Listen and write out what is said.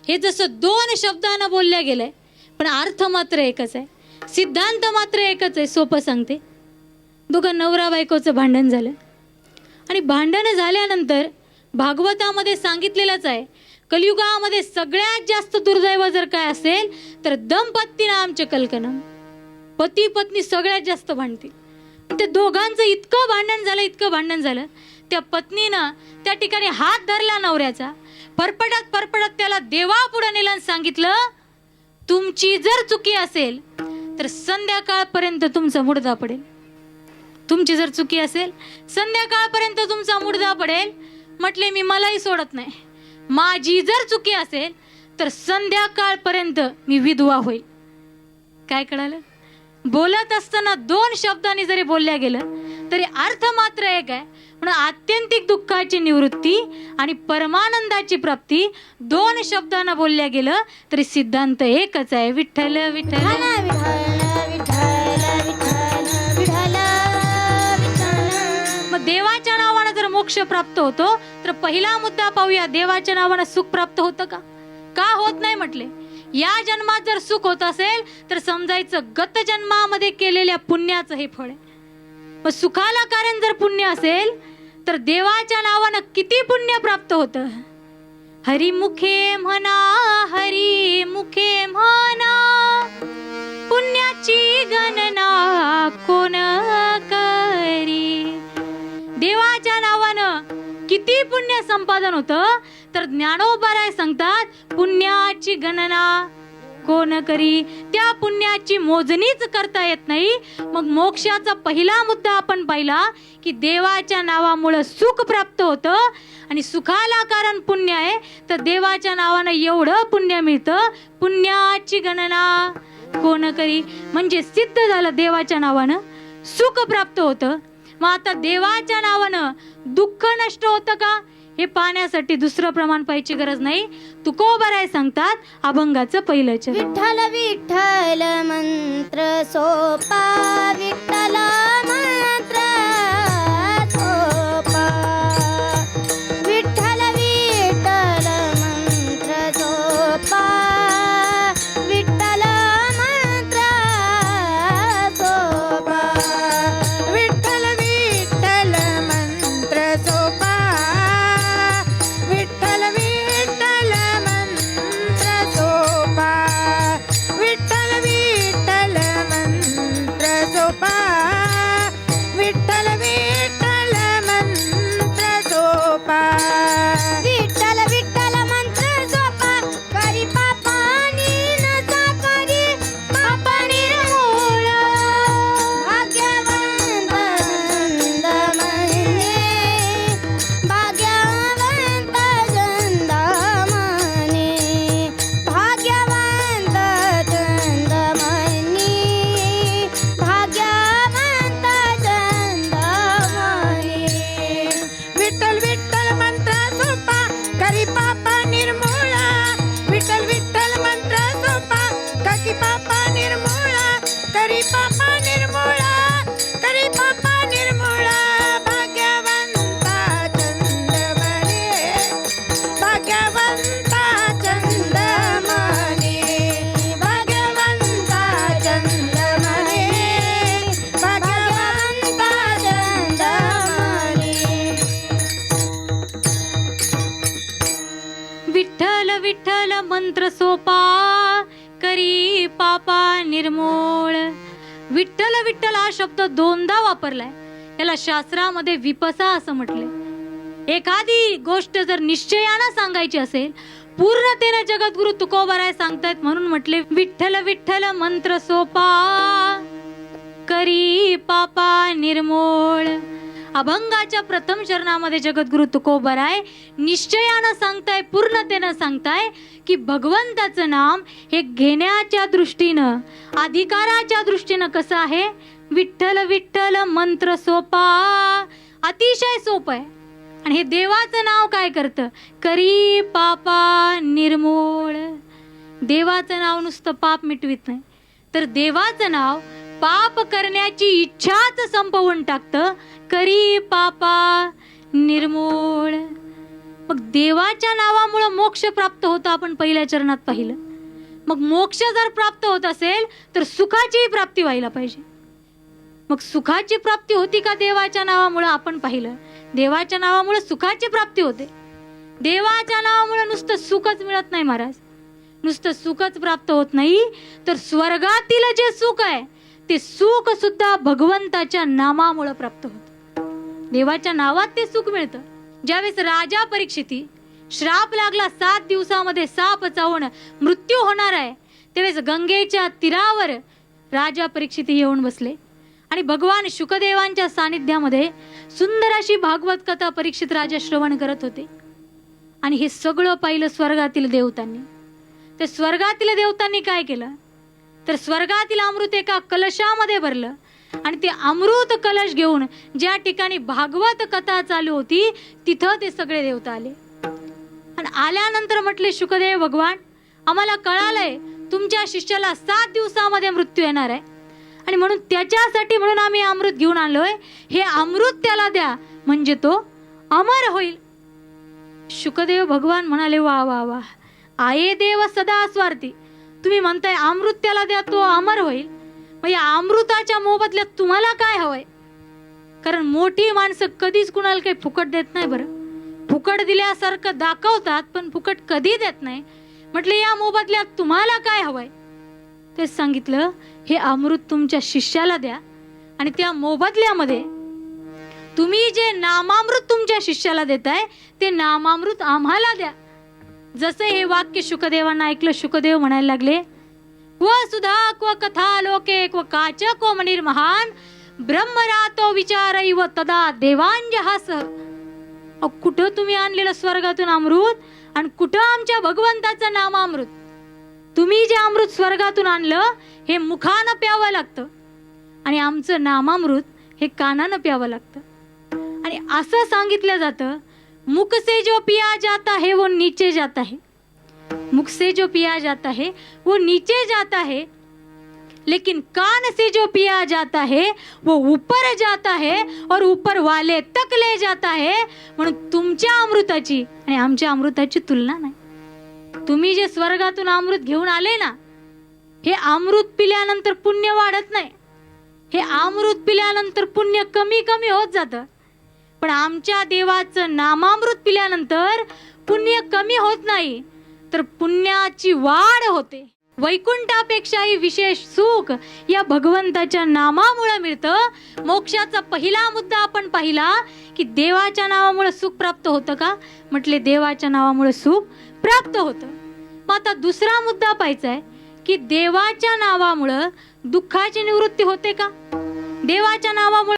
हे जसं दोन शब्दानं बोलल्या गेलंय, पण अर्थ मात्र एकच आहे, सिद्धांत मात्र एकच आहे. सोपं सांगते, दोघं नवरा बायकोचं भांडण झालं आणि भांडण झाल्यानंतर भागवतामध्ये सांगितलेलंच आहे, कलियुगामध्ये सगळ्यात जास्त दुर्दैव जर काय असेल तर दंपत्तीनामचे कलकनम, पती पत्नी सगळ्यात जास्त भांडतील. ते दोघांचं इतकं भांडण झालं, त्या पत्नीनं त्या ठिकाणी हात धरला नवऱ्याचा, परपडत त्याला देवापुढे नेलं आणि सांगितलं, तुमची जर चुकी असेल तर संध्याकाळपर्यंत तुमचा मुडदा पडेल. तुमची जर चुकी असेल संध्याकाळपर्यंत तुमचा मुडदा पडेल. म्हटले मी मलाही सोडत नाही. माझी जर चुकी असेल तर संध्याकाळपर्यंत मी विधवा होईल. काय कळालं? बोलत असताना दोन शब्दांनी जरी बोलल्या गेलं तरी अर्थ मात्र एक आहे. म्हणून आत्यंतिक दुःखाची निवृत्ती आणि परमानंदाची प्राप्ती दोन शब्दांना बोलल्या गेलं तरी सिद्धांत एकच आहे, विठ्ठल विठ्ठल. मग देवाच्या नावानं जर मोक्ष प्राप्त होतो तर पहिला मुद्दा पाहूया, देवाच्या नावानं सुख प्राप्त होतं का होत नाही म्हटले. या जन्मात जर सुख होत असेल तर समजायचं गत जन्मामध्ये केलेल्या पुण्याचं हे फळ आहे. मग सुखाला कारण जर पुण्य असेल तर देवाच्या नावानं किती पुण्य प्राप्त होतं. हरिमुखे म्हणा, हरिमुखे म्हणा, पुण्याची गणना कोण करी. देवाच्या नावानं किती पुण्य संपादन होतं तर ज्ञानोबाराय सांगतात, पुण्याची गणना कोण करी. त्या पुण्याची मोजणीच करता येत नाही. मग मोक्षाचा पहिला मुद्दा आपण पाहिला की देवाच्या नावामुळे सुख प्राप्त होतं आणि सुखाला कारण पुण्य आहे, तर देवाच्या नावानं एवढं पुण्य मिळतं, पुण्याची गणना कोण करी. म्हणजे सिद्ध झालं देवाच्या नावानं सुख प्राप्त होतं. मग आता देवाच्या नावानं दुःख नष्ट होतं का हे पाहण्यासाठी दुसरं प्रमाण पाहायची गरज नाही. तुकोबाराय सांगतात, अभंगाचं पहिलं चरण. विठ्ठल विठ्ठल मंत्र सोपा, विठ्ठल मंत्र सोपा, विठ्ठल विठ्ठल मंत्र सोपा, विठ्ठल मंत्र सोपा, विठ्ठल विठ्ठल मंत्र सोपा, विठ्ठल विठ्ठल मंत्र सोपा, विठ्ठल विठ्ठल मंत्र सोपा, विठ्ठल विठ्ठल मंत्र सोपा, विठ्ठल विठ्ठल मंत्र सोपा, करी पापानी नसा करी, पापानी मूळ भाग्यवंत चंद म्हणे, भाग्यवंत चंद म्हणे, भाग्यवंत चंद म्हणे, भाग्यवंत चंद म्हणे. विठ्ठल विठ्ठल मंत्र सोपा, करी पापा निर्मूळा, विठ्ठल विठ्ठल मंत्र सोपा, करी पापा निर्मूळा, करी पापा निर्मूळा, करी पापा निर्मूळा, भाग्यवंता चंद म्हणे, भाग्यवंता चंद म्हणे, भाग्यवंता चंद म्हणे, भाग्यवंता चंद म्हणे. विठ्ठल विठ्ठल मंत्र सोपा, करी पापा निर्मूळ. विठ्ठल विठ्ठल हा शब्द दोनदा वापरलाय. याला शास्त्रामध्ये विपसा असं म्हटलंय. एखादी गोष्ट जर निश्चयानं सांगायची असेल, पूर्णतेने जगद्गुरु तुकोबाराय सांगतायत म्हणून म्हटले, विठ्ठल विठ्ठल मंत्र सोपा, करी पापा निर्मूळ. अभंगाच्या प्रथम चरणामध्ये जगद्गुरु तुकोबाराय निश्चयानं सांगताय, पूर्णतेनं सांगताय की भगवंताचं नाम हे घेण्याच्या दृष्टीनं, अधिकाराच्या दृष्टीनं कसं आहे. विठ्ठल विठ्ठल मंत्र सोपा, अतिशय सोपं आहे. आणि हे देवाचं नाव काय करतं, करी पापा निर्मूळ. देवाचं नाव नुसतं पाप मिटवित नाही, तर देवाचं नाव पाप करण्याची इच्छाच संपवून टाकतं. करी पापा निर्मूळ. मग देवाच्या नावामुळं मोक्ष प्राप्त होतं, आपण पहिल्या चरणात पाहिलं. मग मोक्ष जर प्राप्त होत असेल तर सुखाचीही प्राप्ती व्हायला पाहिजे. मग सुखाची प्राप्ती होती का देवाच्या नावामुळं? आपण पाहिलं देवाच्या नावामुळं सुखाची प्राप्ती होते. देवाच्या नावामुळं नुसतं सुखच मिळत नाही महाराज, नुसतं सुखच प्राप्त होत नाही, तर स्वर्गातील जे सुख आहे ते सुख सुद्धा भगवंताच्या नामामुळं प्राप्त होतं. देवाच्या नावात ते सुख मिळतं. ज्यावेळेस राजा परीक्षिती श्राप लागला, 7 दिवसामध्ये साप चावून मृत्यू होणार आहे, त्यावेळेस गंगेच्या तीरावर राजा परीक्षिती येऊन बसले आणि भगवान शुकदेवांच्या सानिध्यामध्ये सुंदर अशी भागवत कथा परीक्षित राजा श्रवण करत होते. आणि हे सगळं पाहिलं स्वर्गातील देवतांनी. ते स्वर्गातील देवतांनी काय केलं तर स्वर्गातील अमृत एका कलशामध्ये भरलं आणि ते अमृत कलश घेऊन ज्या ठिकाणी भागवत कथा चालू होती तिथं ते सगळे देवता आले. आणि आल्यानंतर म्हटले, शुकदेव भगवान, आम्हाला कळालंय तुमच्या शिष्याला 7 दिवसामध्ये मृत्यू येणार आहे आणि म्हणून त्याच्यासाठी म्हणून आम्ही अमृत घेऊन आलोय. हे अमृत त्याला द्या म्हणजे तो अमर होईल. शुकदेव भगवान म्हणाले, वा वा वा, आये देव सदा स्वार्थी. तुम्ही म्हणताय अमृत त्याला द्या तो अमर होईल, मग या अमृताच्या मोबदल्यात तुम्हाला काय हवंय? कारण मोठी माणसं कधीच कुणाला काही फुकट देत नाही. बरं, फुकट दिल्यासारखं दाखवतात पण फुकट कधी देत नाही. म्हटले या मोबदल्यात तुम्हाला काय हवंय? ते सांगितलं, हे अमृत तुमच्या शिष्याला द्या आणि त्या मोबदल्यामध्ये तुम्ही जे नामामृत तुमच्या शिष्याला देताय ते नामामृत आम्हाला द्या. जसे हे वाक्य शुकदेवांना ऐकलं, शुकदेव म्हणायला लागले, क्व सुधा क्व कथा लोके क्व काच क्व मणिर महान ब्रह्मरातो विचारैव तदा देवांजहास. कुठं तुम्ही आणलेलं स्वर्गातून अमृत आणि कुठं आमच्या भगवंताचं नामामृत? तुम्ही जे अमृत स्वर्गातून आणलं हे मुखानं प्यावं लागतं आणि आमचं नामामृत हे कानानं प्यावं लागतं. आणि असं सांगितलं जातं, मुख से जो पिया जाता है वो नीचे जाता है, मुख से जो पिया जाता है वो नीचे जाता है, लेकिन कान से जो पिया जाता है वो ऊपर जाता है और ऊपर वाले तक ले जाता है. म्हणून तुमच्या अमृताची आणि आमच्या अमृताची तुलना नाही. तुम्ही जे स्वर्गातून अमृत घेऊन आले ना, हे अमृत पिल्यानंतर पुण्य वाढत नाही, हे अमृत पिल्यानंतर पुण्य कमी कमी होत जातं. पण आमच्या देवाचं नामामृत पिल्यानंतर पुण्य कमी होत नाही तर पुण्याची वाढ होते. वैकुंठापेक्षाही विशेष सुख या भगवंताच्या नामामुळे मिळतं. मोक्षाचा पहिला मुद्दा आपण पाहिला की देवाच्या नावामुळे सुख प्राप्त होतं का? म्हटले देवाच्या नावामुळे सुख प्राप्त होतं. मग आता दुसरा मुद्दा पाहायचा आहे की देवाच्या नावामुळे दुःखाची निवृत्ती होते का? देवाच्या नावामुळे